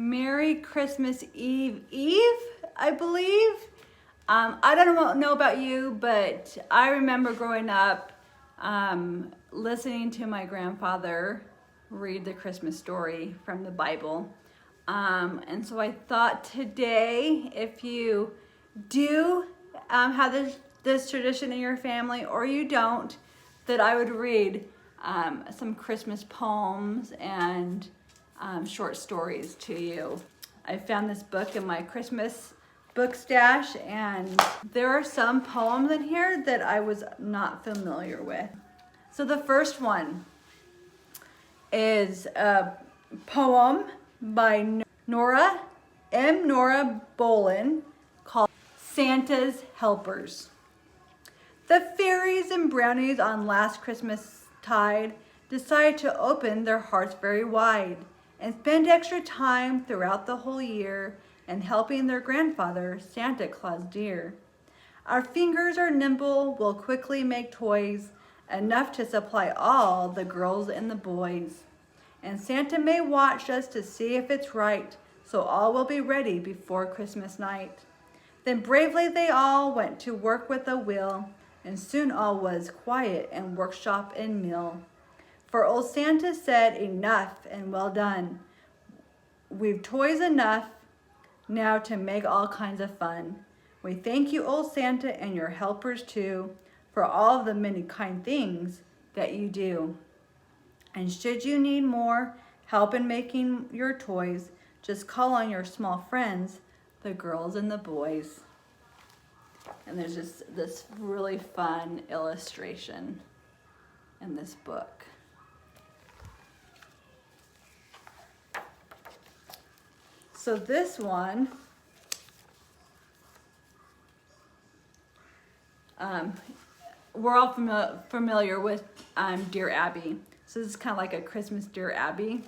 Merry Christmas Eve, I believe. I don't know about you, but I remember growing up listening to my grandfather read the Christmas story from the Bible. And so I thought today, if you do have this tradition in your family or you don't, that I would read some Christmas poems and short stories to you. I found this book in my Christmas book stash, and there are some poems in here that I was not familiar with. So the first one is a poem by Nora Bolen called Santa's Helpers. The fairies and brownies on last Christmas tide decided to open their hearts very wide and spend extra time throughout the whole year in helping their grandfather, Santa Claus dear. Our fingers are nimble, we'll quickly make toys, enough to supply all the girls and the boys. And Santa may watch us to see if it's right, so all will be ready before Christmas night. Then bravely they all went to work with a will, and soon all was quiet in workshop and mill. For old Santa said, enough and well done. We've toys enough now to make all kinds of fun. We thank you, old Santa, and your helpers too, for all of the many kind things that you do. And should you need more help in making your toys, just call on your small friends, the girls and the boys. And there's just this really fun illustration in this book. So this one, we're all familiar with Dear Abby. So this is kind of like a Christmas Dear Abby.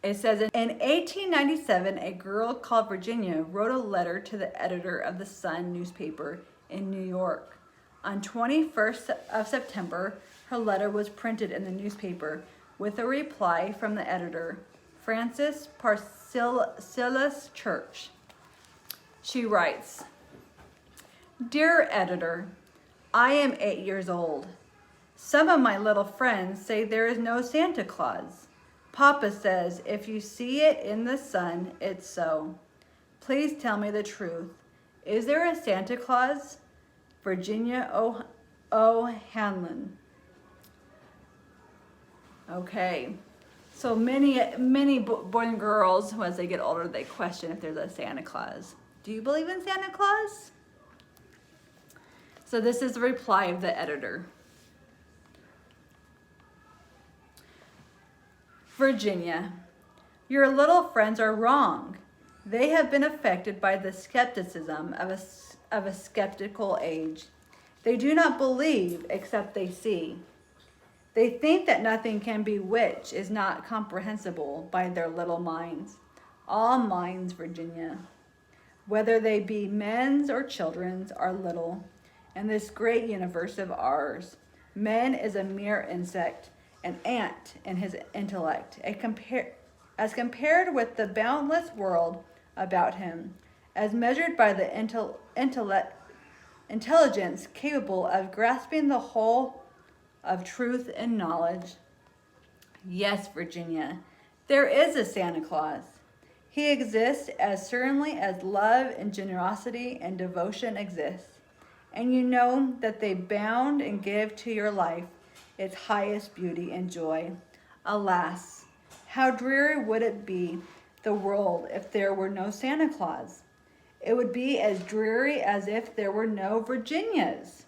It says, in 1897, a girl called Virginia wrote a letter to the editor of the Sun newspaper in New York. On 21st of September, her letter was printed in the newspaper with a reply from the editor, Frances Parcellus Church. She writes, Dear Editor, I am 8 years old. Some of my little friends say there is no Santa Claus. Papa says if you see it in the sun, it's so. Please tell me the truth. Is there a Santa Claus? Virginia O. Hanlon. Okay. So many boys and girls, as they get older, they question if there's a Santa Claus. Do you believe in Santa Claus? So this is the reply of the editor. Virginia, your little friends are wrong. They have been affected by the skepticism of a skeptical age. They do not believe except they see. They think that nothing can be which is not comprehensible by their little minds. All minds, Virginia, whether they be men's or children's, are little. In this great universe of ours, man is a mere insect, an ant in his intellect, as compared with the boundless world about him, as measured by the intelligence capable of grasping the whole of truth and knowledge. Yes, Virginia, there is a Santa Claus. He exists as certainly as love and generosity and devotion exist. And you know that they bound and give to your life its highest beauty and joy. Alas, how dreary would it be, the world, if there were no Santa Claus? It would be as dreary as if there were no Virginias.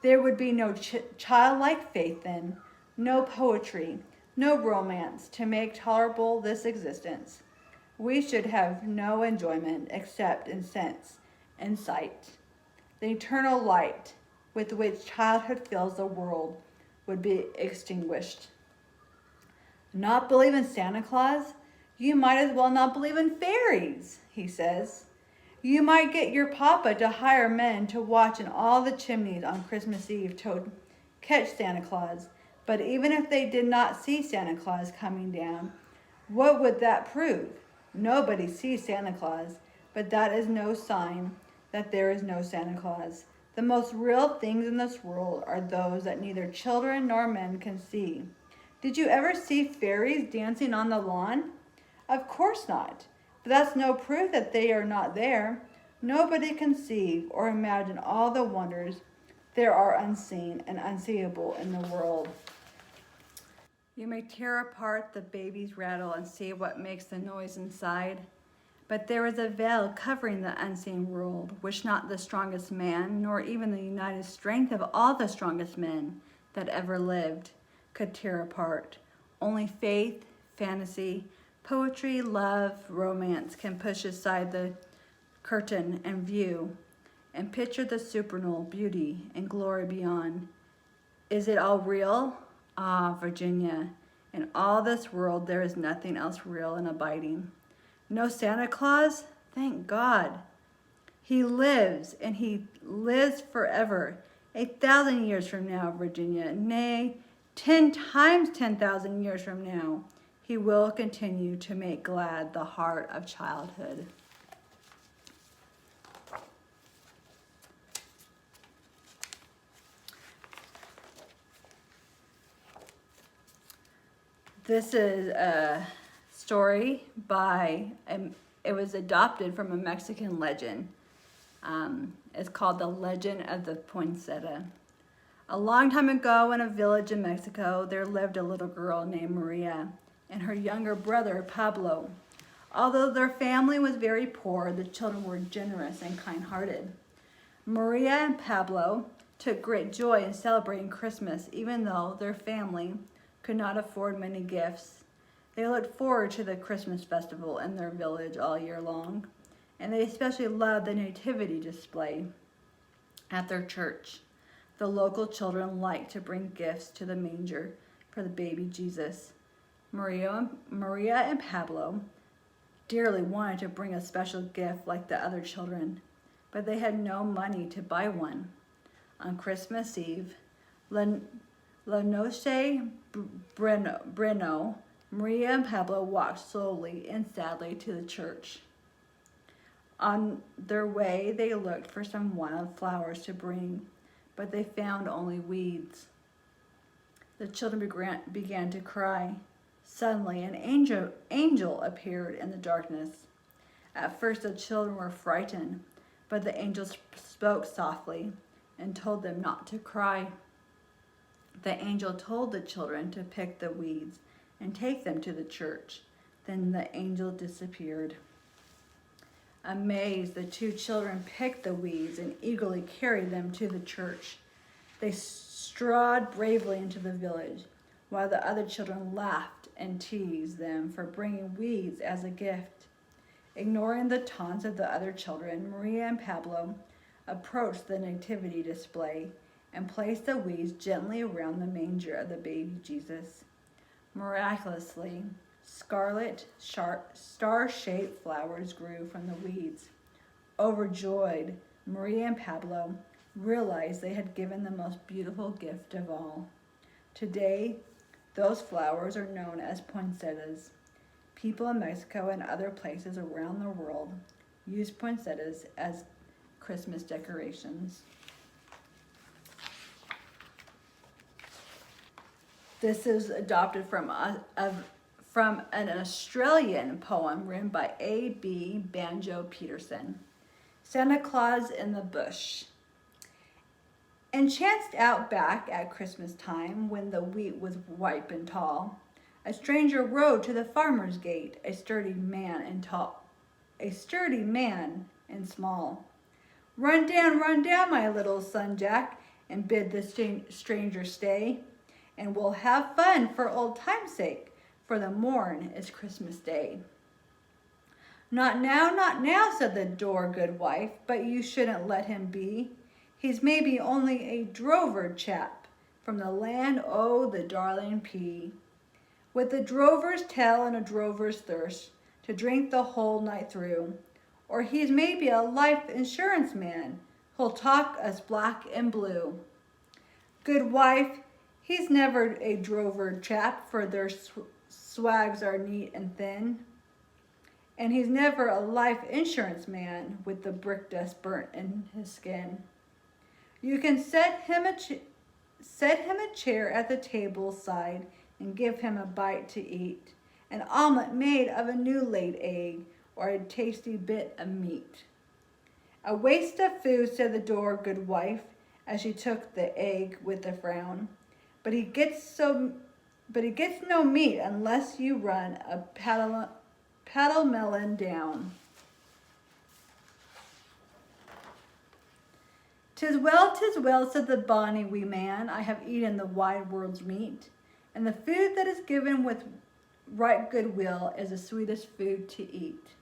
There would be no childlike faith then, no poetry, no romance to make tolerable this existence. We should have no enjoyment except in sense and sight. The eternal light with which childhood fills the world would be extinguished. Not believe in Santa Claus? You might as well not believe in fairies, he says. You might get your papa to hire men to watch in all the chimneys on Christmas Eve to catch Santa Claus. But even if they did not see Santa Claus coming down, What would that prove? Nobody sees Santa Claus, but that is no sign that there is no Santa Claus. The most real things in this world are those that neither children nor men can see. Did you ever see fairies dancing on the lawn? Of course not. But that's no proof that they are not there. Nobody can see or imagine all the wonders there are unseen and unseeable in the world. You may tear apart the baby's rattle and see what makes the noise inside. But there is a veil covering the unseen world, which not the strongest man, nor even the united strength of all the strongest men that ever lived, could tear apart. Only faith, fantasy, poetry, love, romance can push aside the curtain and view and picture the supernal beauty and glory beyond. Is it all real? Ah, Virginia, in all this world there is nothing else real and abiding. No Santa Claus? Thank God. He lives, and he lives forever. 1,000 years from now, Virginia, nay, 10 times 10,000 years from now, he will continue to make glad the heart of childhood. This is a story it was adopted from a Mexican legend. It's called The Legend of the Poinsettia. A long time ago in a village in Mexico, there lived a little girl named Maria and her younger brother, Pablo. Although their family was very poor, the children were generous and kind-hearted. Maria and Pablo took great joy in celebrating Christmas, even though their family could not afford many gifts. They looked forward to the Christmas festival in their village all year long, and they especially loved the nativity display at their church. The local children liked to bring gifts to the manger for the baby Jesus. Maria and Pablo dearly wanted to bring a special gift like the other children, but they had no money to buy one. On Christmas Eve, La Noche Breno, Maria and Pablo walked slowly and sadly to the church. On their way, they looked for some wild flowers to bring, but they found only weeds. The children began to cry. Suddenly, an angel appeared in the darkness. At first, the children were frightened, but the angel spoke softly and told them not to cry. The angel told the children to pick the weeds and take them to the church. Then the angel disappeared. Amazed, the two children picked the weeds and eagerly carried them to the church. They strode bravely into the village, while the other children laughed and teased them for bringing weeds as a gift. Ignoring the taunts of the other children, Maria and Pablo approached the nativity display and placed the weeds gently around the manger of the baby Jesus. Miraculously, scarlet, star-shaped flowers grew from the weeds. Overjoyed, Maria and Pablo realized they had given the most beautiful gift of all. Today, those flowers are known as poinsettias. People in Mexico and other places around the world use poinsettias as Christmas decorations. This is adopted from an Australian poem written by A.B. Banjo Peterson. Santa Claus in the Bush. And chanced out back at Christmas time, when the wheat was ripe and tall, a stranger rode to the farmer's gate, a sturdy man and small. Run down, my little son Jack, and bid the stranger stay, and we'll have fun for old time's sake, for the morn is Christmas Day. Not now, said the door good wife, but you shouldn't let him be. He's maybe only a drover chap from the land o' the darling pea, with a drover's tail and a drover's thirst to drink the whole night through. Or he's maybe a life insurance man who'll talk us black and blue. Good wife, he's never a drover chap, for there's swags are neat and thin. And he's never a life insurance man with the brick dust burnt in his skin. You can set him a chair at the table side and give him a bite to eat, an omelet made of a new laid egg or a tasty bit of meat. A waste of food, said the door good wife, as she took the egg with a frown. But he gets no meat unless you run a paddle melon down. "'Tis well," said the bonny wee man, "I have eaten the wide world's meat, and the food that is given with right good will is the sweetest food to eat.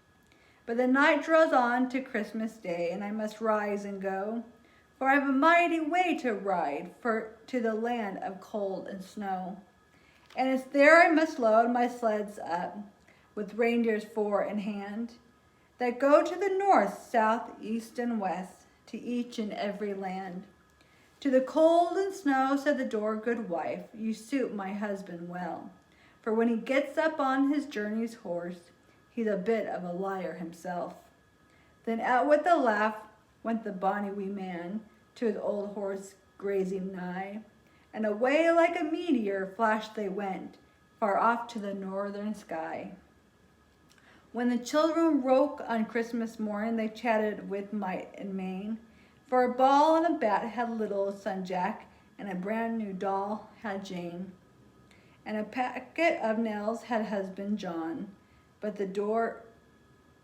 But the night draws on to Christmas Day, and I must rise and go, for I've a mighty way to ride to the land of cold and snow. And it's there I must load my sleds up, with reindeers 4 in hand, that go to the north, south, east, and west, to each and every land. To the cold and snow," said the door good wife, "you suit my husband well, for when he gets up on his journey's horse, he's a bit of a liar himself." Then out with a laugh went the bonny wee man to his old horse grazing nigh, and away like a meteor flash they went, far off to the northern sky. When the children woke on Christmas morn, they chatted with might and main, for a ball and a bat had little son Jack, and a brand new doll had Jane, and a packet of nails had husband John, but the door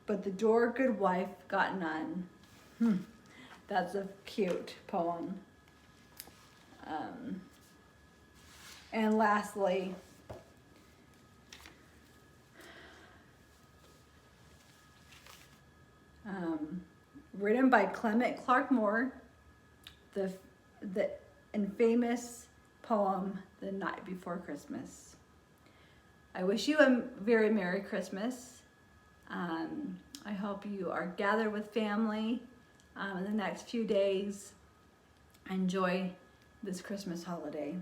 good wife got none. That's a cute poem. And lastly, written by Clement Clarke Moore, the infamous poem, The Night Before Christmas. I wish you a very Merry Christmas. I hope you are gathered with family in the next few days. Enjoy this Christmas holiday.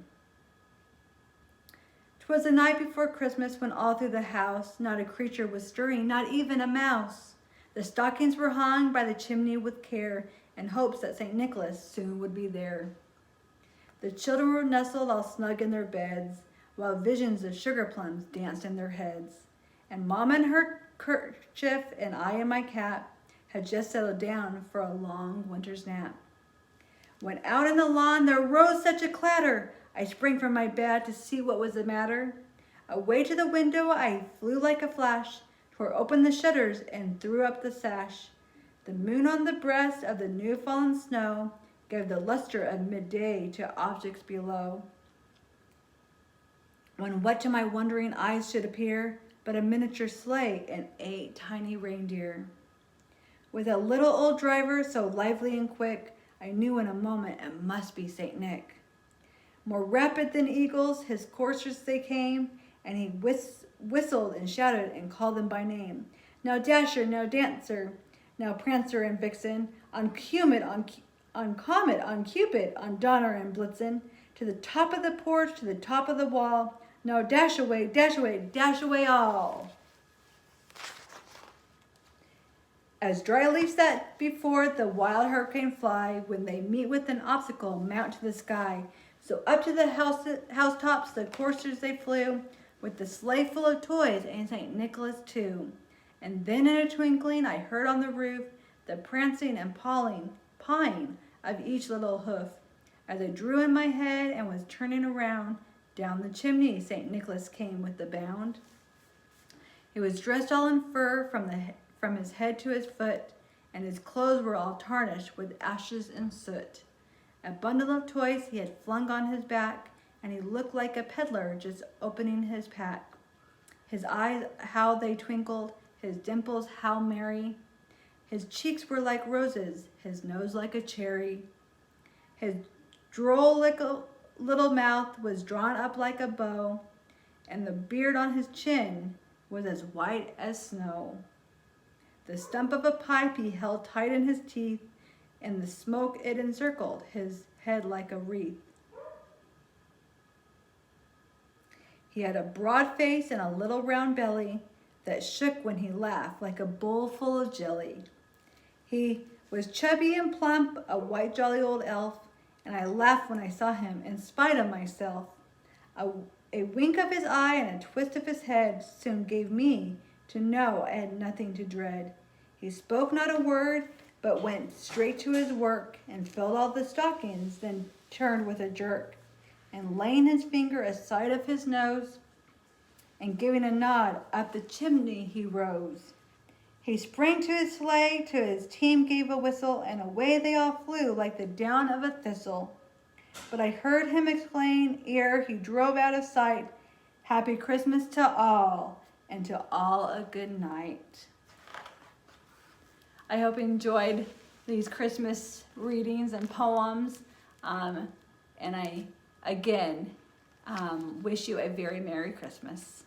'Twas the night before Christmas when all through the house not a creature was stirring, not even a mouse. The stockings were hung by the chimney with care, in hopes that St. Nicholas soon would be there. The children were nestled all snug in their beds, while visions of sugar plums danced in their heads. And Mama in her kerchief and I in my cap had just settled down for a long winter's nap. When out in the lawn there rose such a clatter, I sprang from my bed to see what was the matter. Away to the window I flew like a flash, tore open the shutters and threw up the sash. The moon on the breast of the new fallen snow gave the luster of midday to objects below. When what to my wondering eyes should appear but a miniature sleigh and 8 tiny reindeer. With a little old driver so lively and quick, I knew in a moment it must be St. Nick. More rapid than eagles, his coursers they came, and he whistled and shouted and called them by name. Now Dasher, now Dancer, now Prancer and Vixen, on Comet, on Cupid, on Donner and Blitzen, to the top of the porch, to the top of the wall. Now dash away, dash away, dash away all. As dry leaves that before the wild hurricane fly, when they meet with an obstacle, mount to the sky. So up to the housetops the coursers they flew, with the sleigh full of toys and St. Nicholas too. And then in a twinkling I heard on the roof the prancing and pawing of each little hoof. As I drew in my head and was turning around, down the chimney St. Nicholas came with a bound. He was dressed all in fur from his head to his foot, and his clothes were all tarnished with ashes and soot. A bundle of toys he had flung on his back, and he looked like a peddler just opening his pack. His eyes, how they twinkled, his dimples, how merry. His cheeks were like roses, his nose like a cherry. His droll little mouth was drawn up like a bow, and the beard on his chin was as white as snow. The stump of a pipe he held tight in his teeth, and the smoke it encircled his head like a wreath. He had a broad face and a little round belly that shook when he laughed like a bowl full of jelly. He was chubby and plump, a white jolly old elf, and I laughed when I saw him in spite of myself. A wink of his eye and a twist of his head soon gave me to know I had nothing to dread. He spoke not a word, but went straight to his work and filled all the stockings, then turned with a jerk, and laying his finger aside of his nose, and giving a nod, up the chimney he rose. He sprang to his sleigh, to his team gave a whistle, and away they all flew like the down of a thistle. But I heard him exclaim, ere he drove out of sight, "Happy Christmas to all, and to all a good night." I hope you enjoyed these Christmas readings and poems. And I, again, wish you a very Merry Christmas.